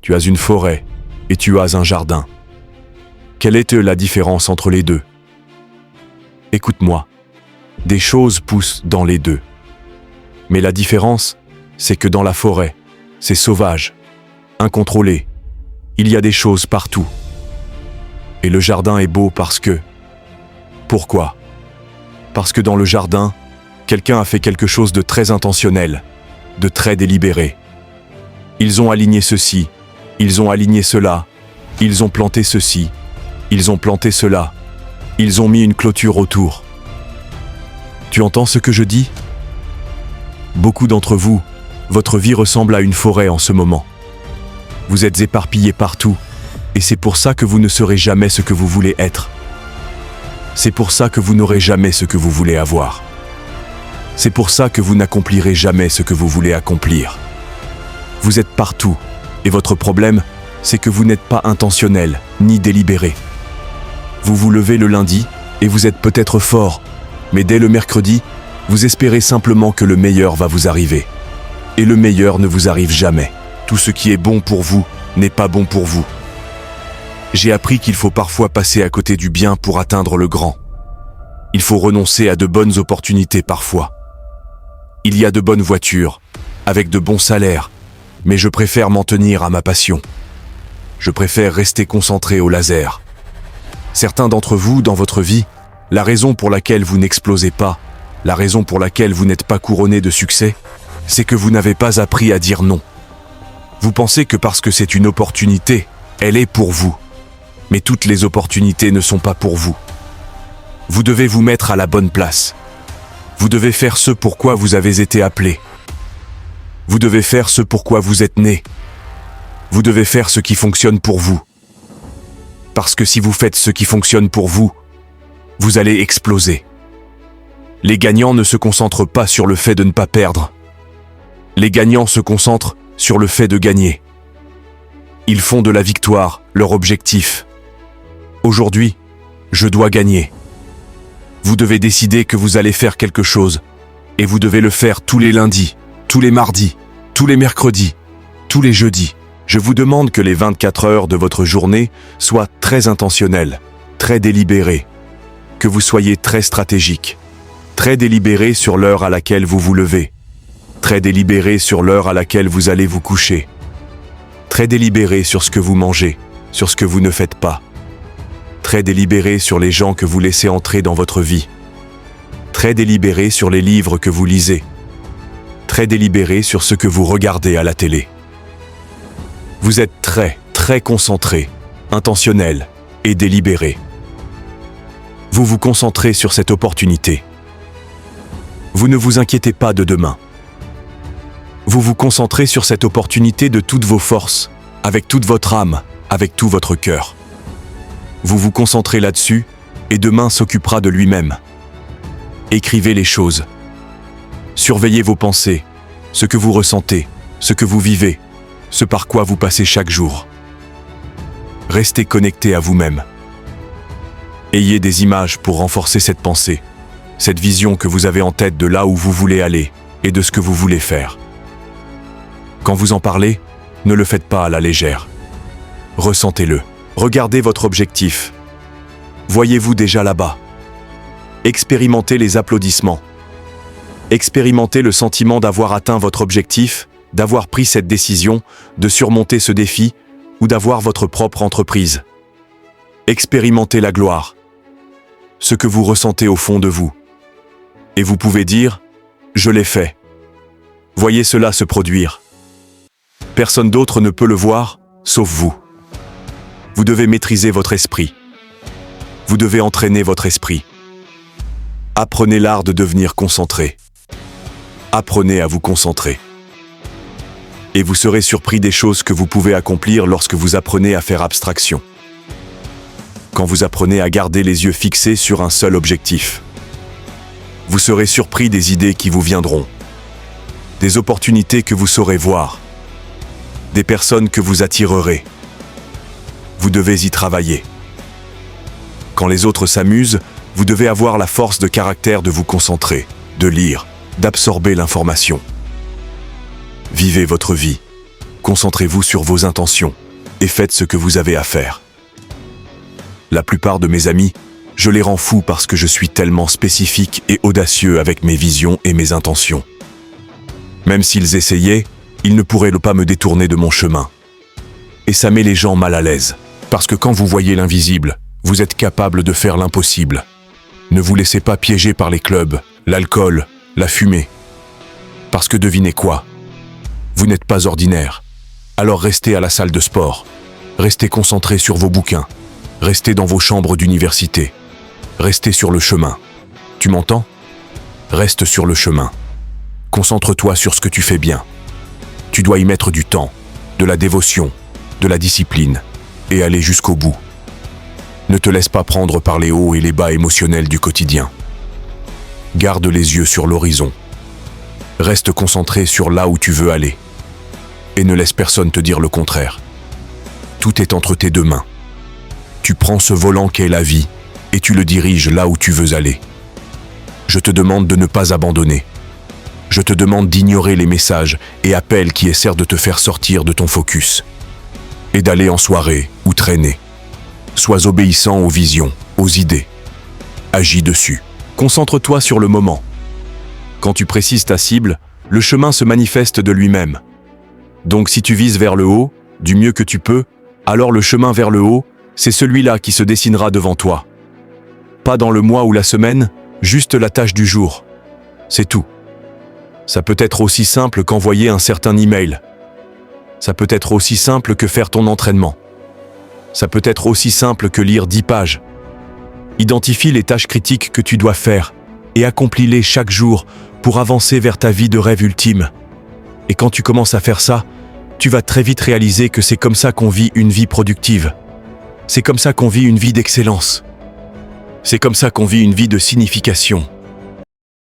tu as une forêt et tu as un jardin. Quelle est la différence entre les deux? Écoute-moi, des choses poussent dans les deux. Mais la différence, c'est que dans la forêt, c'est sauvage, incontrôlé. Il y a des choses partout. Et le jardin est beau parce que... Pourquoi? Parce que dans le jardin, quelqu'un a fait quelque chose de très intentionnel, de très délibéré. Ils ont aligné ceci, ils ont aligné cela, ils ont planté ceci, ils ont planté cela, ils ont mis une clôture autour. Tu entends ce que je dis? Beaucoup d'entre vous, votre vie ressemble à une forêt en ce moment. Vous êtes éparpillés partout, et c'est pour ça que vous ne serez jamais ce que vous voulez être. C'est pour ça que vous n'aurez jamais ce que vous voulez avoir. C'est pour ça que vous n'accomplirez jamais ce que vous voulez accomplir. Vous êtes partout, et votre problème, c'est que vous n'êtes pas intentionnel, ni délibéré. Vous vous levez le lundi, et vous êtes peut-être fort, mais dès le mercredi, vous espérez simplement que le meilleur va vous arriver. Et le meilleur ne vous arrive jamais. Tout ce qui est bon pour vous n'est pas bon pour vous. J'ai appris qu'il faut parfois passer à côté du bien pour atteindre le grand. Il faut renoncer à de bonnes opportunités parfois. Il y a de bonnes voitures, avec de bons salaires, mais je préfère m'en tenir à ma passion. Je préfère rester concentré au laser. Certains d'entre vous, dans votre vie, la raison pour laquelle vous n'explosez pas, la raison pour laquelle vous n'êtes pas couronné de succès, c'est que vous n'avez pas appris à dire non. Vous pensez que parce que c'est une opportunité, elle est pour vous. Mais toutes les opportunités ne sont pas pour vous. Vous devez vous mettre à la bonne place. Vous devez faire ce pourquoi vous avez été appelé. Vous devez faire ce pourquoi vous êtes né. Vous devez faire ce qui fonctionne pour vous. Parce que si vous faites ce qui fonctionne pour vous, vous allez exploser. Les gagnants ne se concentrent pas sur le fait de ne pas perdre. Les gagnants se concentrent sur le fait de gagner. Ils font de la victoire leur objectif. Aujourd'hui, je dois gagner. Vous devez décider que vous allez faire quelque chose, et vous devez le faire tous les lundis, tous les mardis, tous les mercredis, tous les jeudis. Je vous demande que les 24 heures de votre journée soient très intentionnelles, très délibérées, que vous soyez très stratégique, très délibéré sur l'heure à laquelle vous vous levez, très délibéré sur l'heure à laquelle vous allez vous coucher, très délibéré sur ce que vous mangez, sur ce que vous ne faites pas, très délibéré sur les gens que vous laissez entrer dans votre vie, très délibéré sur les livres que vous lisez, très délibéré sur ce que vous regardez à la télé. Vous êtes très concentré, intentionnel et délibéré. Vous vous concentrez sur cette opportunité. Vous ne vous inquiétez pas de demain. Vous vous concentrez sur cette opportunité de toutes vos forces, avec toute votre âme, avec tout votre cœur. Vous vous concentrez là-dessus, et demain s'occupera de lui-même. Écrivez les choses. Surveillez vos pensées, ce que vous ressentez, ce que vous vivez, ce par quoi vous passez chaque jour. Restez connecté à vous-même. Ayez des images pour renforcer cette pensée, cette vision que vous avez en tête de là où vous voulez aller et de ce que vous voulez faire. Quand vous en parlez, ne le faites pas à la légère. Ressentez-le. Regardez votre objectif. Voyez-vous déjà là-bas. Expérimentez les applaudissements. Expérimentez le sentiment d'avoir atteint votre objectif, d'avoir pris cette décision, de surmonter ce défi ou d'avoir votre propre entreprise. Expérimentez la gloire. Ce que vous ressentez au fond de vous. Et vous pouvez dire « Je l'ai fait ». Voyez cela se produire. Personne d'autre ne peut le voir, sauf vous. Vous devez maîtriser votre esprit. Vous devez entraîner votre esprit. Apprenez l'art de devenir concentré. Apprenez à vous concentrer. Et vous serez surpris des choses que vous pouvez accomplir lorsque vous apprenez à faire abstraction. Quand vous apprenez à garder les yeux fixés sur un seul objectif. Vous serez surpris des idées qui vous viendront. Des opportunités que vous saurez voir. Des personnes que vous attirerez. Vous devez y travailler. Quand les autres s'amusent, vous devez avoir la force de caractère de vous concentrer, de lire, d'absorber l'information. Vivez votre vie. Concentrez-vous sur vos intentions et faites ce que vous avez à faire. La plupart de mes amis, je les rends fous parce que je suis tellement spécifique et audacieux avec mes visions et mes intentions. Même s'ils essayaient, ils ne pourraient pas me détourner de mon chemin. Et ça met les gens mal à l'aise, parce que quand vous voyez l'invisible, vous êtes capable de faire l'impossible. Ne vous laissez pas piéger par les clubs, l'alcool, la fumée. Parce que devinez quoi? Vous n'êtes pas ordinaire. Alors restez à la salle de sport. Restez concentrés sur vos bouquins. Restez dans vos chambres d'université. Restez sur le chemin. Tu m'entends? Reste sur le chemin. Concentre-toi sur ce que tu fais bien. Tu dois y mettre du temps, de la dévotion, de la discipline, et aller jusqu'au bout. Ne te laisse pas prendre par les hauts et les bas émotionnels du quotidien. Garde les yeux sur l'horizon. Reste concentré sur là où tu veux aller. Et ne laisse personne te dire le contraire. Tout est entre tes deux mains. Tu prends ce volant qu'est la vie et tu le diriges là où tu veux aller. Je te demande de ne pas abandonner. Je te demande d'ignorer les messages et appels qui essaient de te faire sortir de ton focus. Et d'aller en soirée ou traîner. Sois obéissant aux visions, aux idées. Agis dessus. Concentre-toi sur le moment. Quand tu précises ta cible, le chemin se manifeste de lui-même. Donc si tu vises vers le haut, du mieux que tu peux, alors le chemin vers le haut, c'est celui-là qui se dessinera devant toi. Pas dans le mois ou la semaine, juste la tâche du jour. C'est tout. Ça peut être aussi simple qu'envoyer un certain email. Ça peut être aussi simple que faire ton entraînement. Ça peut être aussi simple que lire 10 pages. Identifie les tâches critiques que tu dois faire et accomplis-les chaque jour pour avancer vers ta vie de rêve ultime. Et quand tu commences à faire ça, tu vas très vite réaliser que c'est comme ça qu'on vit une vie productive. C'est comme ça qu'on vit une vie d'excellence. C'est comme ça qu'on vit une vie de signification.